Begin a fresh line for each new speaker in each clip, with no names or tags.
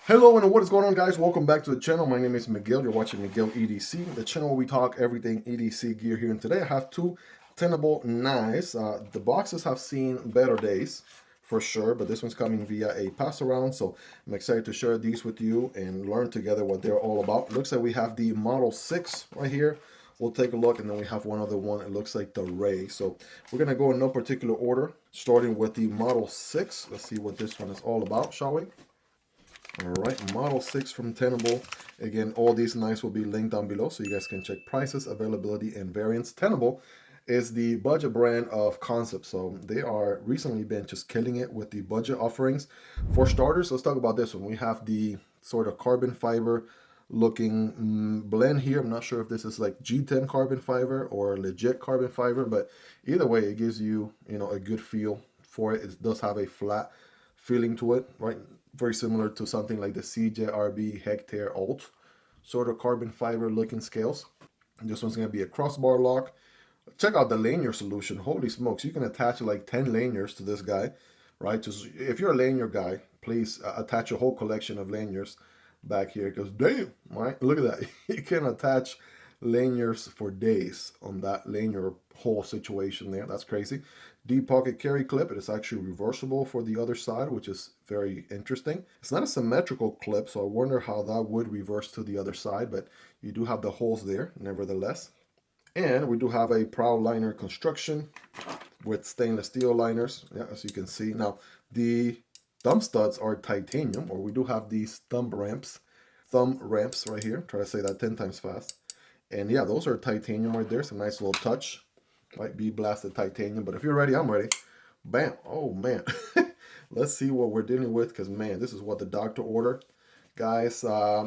Hello and what is going on, guys? Welcome back to the channel. My name is Miguel. You're watching Miguel EDC, the channel where we talk everything EDC gear here. And today I have two Tenable knives. The boxes have seen better days for sure, but this one's coming via a pass around. So I'm excited to share these with you and learn together what they're all about. Looks like we have the Model 6 right here. We'll take a look, and then we have one other one. It looks like the Rei. So we're going to go in no particular order, starting with the Model 6. Let's see what this one is all about, shall we? All right, Model 6 from Tenable. Again, all these knives will be linked down below so you guys can check prices, availability, and variants. Tenable is the budget brand of Concept, so they are recently been just killing it with the budget offerings. For starters, let's talk about this one. We have the sort of carbon fiber looking blend here. I'm not sure if this is like G10 carbon fiber or legit carbon fiber, but either way, it gives you, a good feel for it. It does have a flat feeling to it, right? Very similar to something like the CJRB Hectare Alt, sort of carbon fiber looking scales. And this one's going to be a crossbar lock. Check out the lanyard solution. Holy smokes, you can attach like 10 lanyards to this guy, right? Just if you're a lanyard guy, please attach a whole collection of lanyards back here, because damn, right? Look at that. You can attach lanyards for days on that lanyard hole situation there. That's crazy. Deep pocket carry clip. It is actually reversible for the other side, which is very interesting. It's not a symmetrical clip, so I wonder how that would reverse to the other side, but you do have the holes there nevertheless. And we do have a proud liner construction with stainless steel liners, yeah, as you can see. Now, the thumb studs are titanium, or we do have these thumb ramps right here. Try to say that 10 times fast. And yeah, those are titanium right there. Some nice little touch. Might be blasted titanium, but if you're ready, I'm ready. Bam. Oh, man. Let's see what we're dealing with, because, man, this is what the doctor ordered. Guys,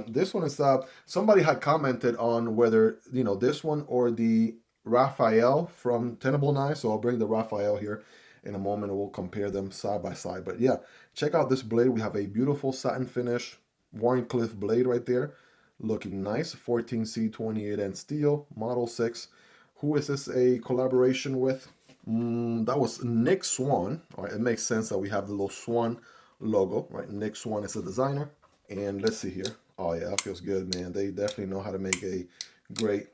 this one is, somebody had commented on whether, this one or the Raphael from Tenable Knives. So I'll bring the Raphael here in a moment, and we'll compare them side by side. But yeah, check out this blade. We have a beautiful satin finish Warncliffe blade right there. Looking nice. 14C 28N steel, Model 6. Who is this a collaboration with? That was Nick Swan. All right, it makes sense that we have the little swan logo, right? Nick Swan is a designer. And let's see here. Oh yeah, that feels good, man. They definitely know how to make a great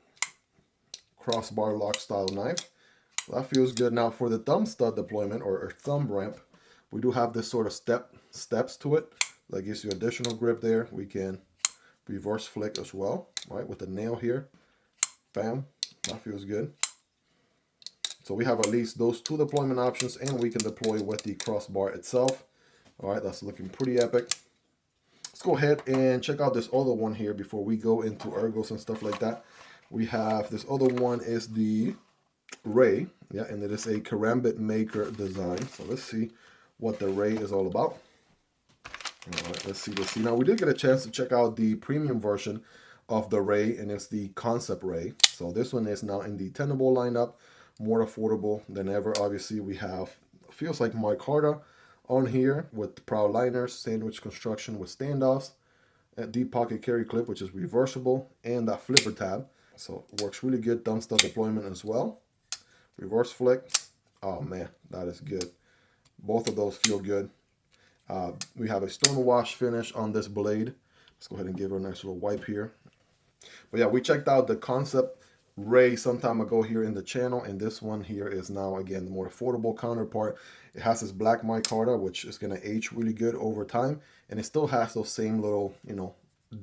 crossbar lock style knife. That feels good. Now for the thumb stud deployment or thumb ramp, we do have this sort of steps to it. That gives you additional grip there. We can reverse flick as well, right? With the nail here. Bam. That feels good. So we have at least those two deployment options, and we can deploy with the crossbar itself. All right, that's looking pretty epic. Let's go ahead and check out this other one here before we go into ergos and stuff like that. We have this other one is the Rei, yeah, and it is a Karambit Maker design. So let's see what the Rei is all about. All right, let's see. Now we did get a chance to check out the premium version of the Rei, and it's the Concept Rei. So this one is now in the Tenable lineup, more affordable than ever. Obviously, we have, feels like micarta on here with the proud liners, sandwich construction with standoffs, a deep pocket carry clip, which is reversible, and that flipper tab. So it works really good. Thumb stud deployment as well. Reverse flick. Oh man, that is good. Both of those feel good. We have a stone wash finish on this blade. Let's go ahead and give her a nice little wipe here. But yeah, we checked out the Concept Rei some time ago here in the channel, and this one here is now, again, the more affordable counterpart. It has this black micarta, which is going to age really good over time, and it still has those same little,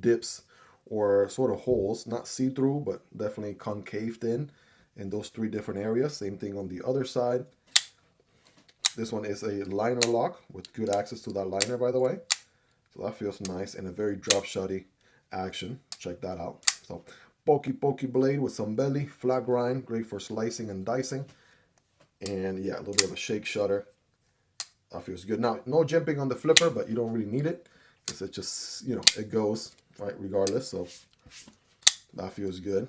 dips or sort of holes, not see-through, but definitely concaved in those three different areas. Same thing on the other side. This one is a liner lock with good access to that liner, by the way. So that feels nice, and a very drop-shotty action. Check that out. So pokey blade with some belly, flat grind, great for slicing and dicing. And yeah, a little bit of a shake shutter. That feels good. Now, no jimping on the flipper, but you don't really need it because it just, it goes, right, regardless. So that feels good.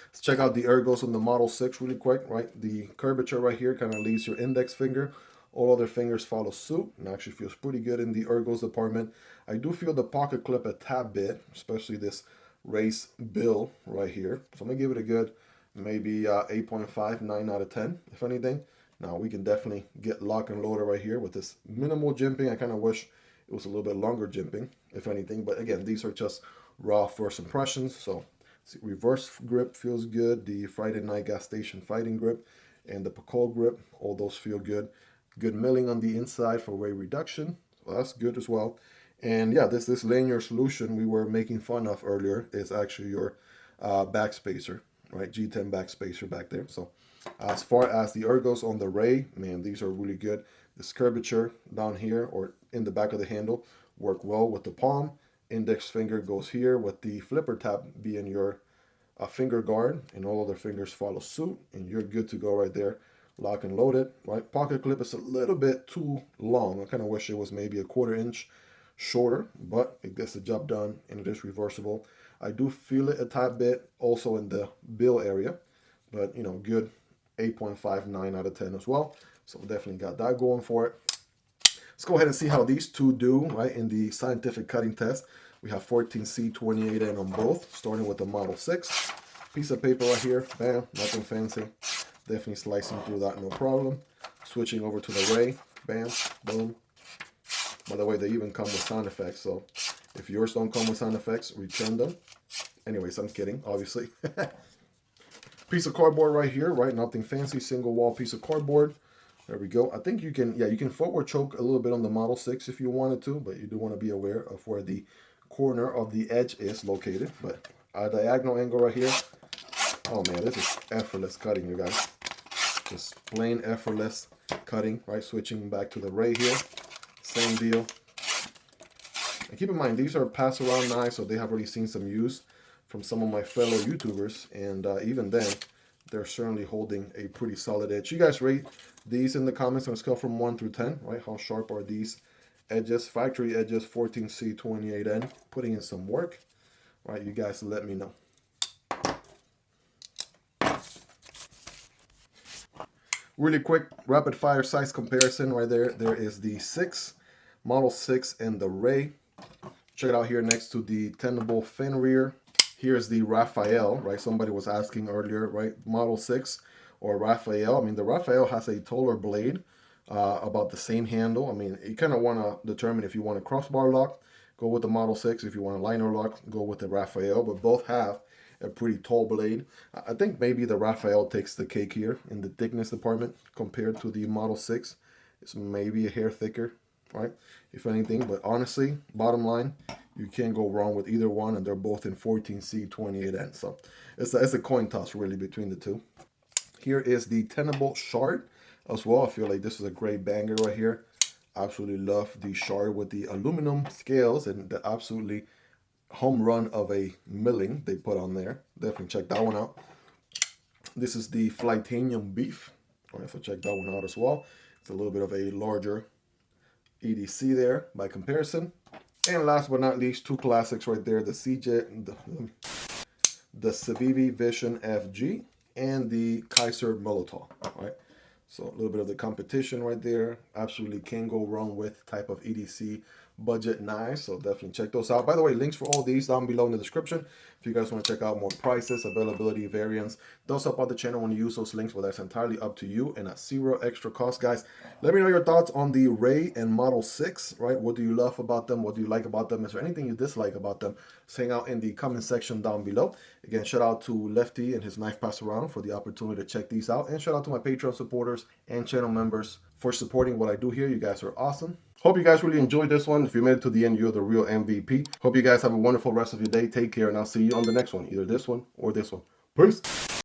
Let's check out the ergos on the Model 6 really quick, right? The curvature right here kind of leaves your index finger. All other fingers follow suit, and actually feels pretty good in the ergos department. I do feel the pocket clip a tad bit, especially this race bill right here. So I'm going to give it a good maybe 8.5, 9 out of 10, if anything. Now we can definitely get lock and loader right here with this minimal jimping. I kind of wish It was a little bit longer jimping, if anything. But again, these are just raw first impressions. So see, reverse grip feels good. The Friday Night Gas Station fighting grip and the Pacol grip, all those feel good. Good milling on the inside for weight reduction. So that's good as well. And yeah, this linear solution we were making fun of earlier is actually your backspacer, right? G10 backspacer back there. So as far as the ergos on the Rei, man, these are really good. This curvature down here or in the back of the handle work well with the palm. Index finger goes here with the flipper tab being your finger guard, and all other fingers follow suit, and you're good to go right there. Lock and load it, right? Pocket clip is a little bit too long. I kind of wish it was maybe a 1/4 inch shorter, but it gets the job done, and it is reversible. I do feel it a tad bit also in the bill area, but you know, good 8.59 out of 10 as well. So definitely got that going for it. Let's go ahead and see how these two do, right, in the scientific cutting test. We have 14C28N on both, starting with the Model 6. Piece of paper right here, bam, nothing fancy. Definitely slicing through that, no problem. Switching over to the Rei, bam, boom. By the way, they even come with sound effects, so if yours don't come with sound effects, return them. Anyways, I'm kidding, obviously. Piece of cardboard right here, right? Nothing fancy, single wall piece of cardboard. There we go. I think you can, yeah, you can forward choke a little bit on the Model 6 if you wanted to, but you do want to be aware of where the corner of the edge is located. But a diagonal angle right here. Oh man, this is effortless cutting, you guys. Just plain effortless cutting, right? Switching back to the Rei here. Same deal. And keep in mind, these are pass-around knives, so they have already seen some use from some of my fellow YouTubers. And even then, they're certainly holding a pretty solid edge. You guys rate these in the comments on a scale from 1 through 10, right? How sharp are these edges? Factory edges, 14C28N. Putting in some work, right? You guys let me know. Really quick rapid fire size comparison right there. There is the 6, Model 6 and the Rei. Check it out here next to the Tenable Fenrir. Here's the Raphael, right? Somebody was asking earlier, right? Model 6 or Raphael. I mean, the Raphael has a taller blade, about the same handle. I mean, you kind of want to determine if you want a crossbar lock, go with the Model 6. If you want a liner lock, go with the Raphael. But both have a pretty tall blade. I think maybe the Raphael takes the cake here in the thickness department compared to the Model 6. It's maybe a hair thicker, right? If anything, but honestly, bottom line, you can't go wrong with either one, and they're both in 14C28N. So it's a coin toss really between the two. Here is the Tenable Shard as well. I feel like this is a great banger right here. Absolutely love the Shard with the aluminum scales and the absolutely home run of a milling they put on there. Definitely check that one out. This is the Flytanium BEEF. All right, so check that one out as well. It's a little bit of a larger EDC there by comparison. And last but not least, two classics right there, the Civivi Vision FG and the Kizer Militaw, right? So a little bit of the competition right there. Absolutely can't go wrong with type of EDC budget knives. So definitely check those out. By the way, links for all these down below in the description. If you guys want to check out more prices, availability, variants, those up on the channel when you use those links, but that's entirely up to you and at zero extra cost, guys. Let me know your thoughts on the Rei and Model 6, right? What do you love about them? What do you like about them? Is there anything you dislike about them? Just hang out in the comment section down below. Again, shout out to Lefty and his knife pass around for the opportunity to check these out. And shout out to my Patreon supporters and channel members for supporting what I do here. You guys are awesome. Hope you guys really enjoyed this one. If you made it to the end, you're the real MVP. Hope you guys have a wonderful rest of your day. Take care, and I'll see you on the next one. Either this one or this one. Peace.